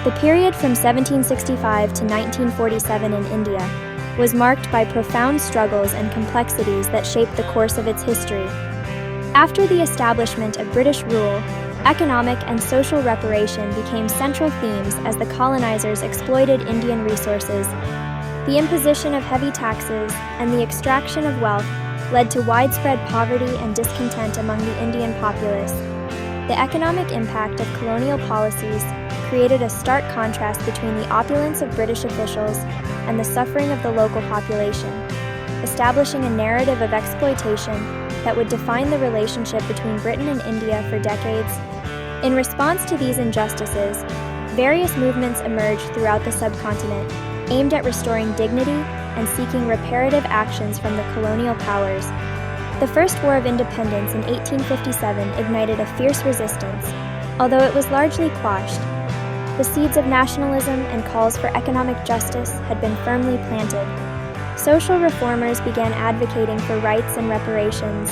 The period from 1765 to 1947 in India was marked by profound struggles and complexities that shaped the course of its history. After the establishment of British rule, economic and social reparation became central themes as the colonizers exploited Indian resources. The imposition of heavy taxes and the extraction of wealth led to widespread poverty and discontent among the Indian populace. The economic impact of colonial policies created a stark contrast between the opulence of British officials and the suffering of the local population, establishing a narrative of exploitation that would define the relationship between Britain and India for decades. In response to these injustices, various movements emerged throughout the subcontinent, aimed at restoring dignity and seeking reparative actions from the colonial powers. The First War of Independence in 1857 ignited a fierce resistance, although it was largely quashed. The seeds of nationalism and calls for economic justice had been firmly planted. Social reformers began advocating for rights and reparations,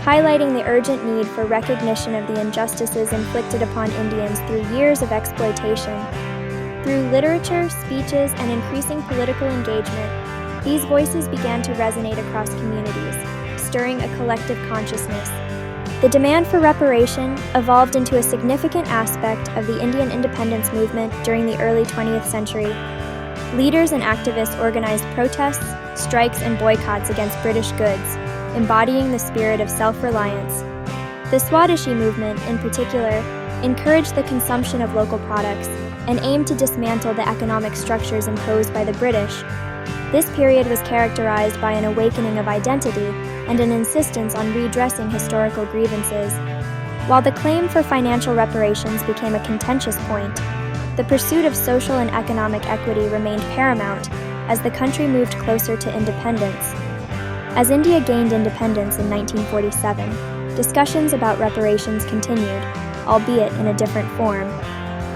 highlighting the urgent need for recognition of the injustices inflicted upon Indians through years of exploitation. Through literature, speeches, and increasing political engagement, these voices began to resonate across communities, stirring a collective consciousness. The demand for reparation evolved into a significant aspect of the Indian independence movement during the early 20th century. Leaders and activists organized protests, strikes, and boycotts against British goods, embodying the spirit of self-reliance. The Swadeshi movement, in particular, encouraged the consumption of local products and aimed to dismantle the economic structures imposed by the British. This period was characterized by an awakening of identity and an insistence on redressing historical grievances. While the claim for financial reparations became a contentious point, the pursuit of social and economic equity remained paramount as the country moved closer to independence. As India gained independence in 1947, discussions about reparations continued, albeit in a different form.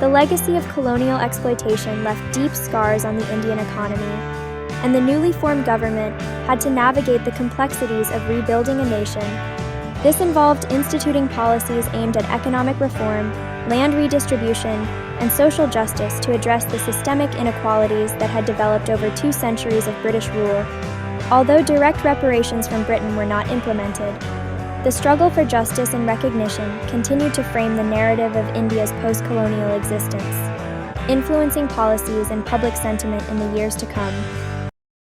The legacy of colonial exploitation left deep scars on the Indian economy, and the newly formed government had to navigate the complexities of rebuilding a nation. This involved instituting policies aimed at economic reform, land redistribution, and social justice to address the systemic inequalities that had developed over 2 centuries of British rule. Although direct reparations from Britain were not implemented, the struggle for justice and recognition continued to frame the narrative of India's post-colonial existence, influencing policies and public sentiment in the years to come.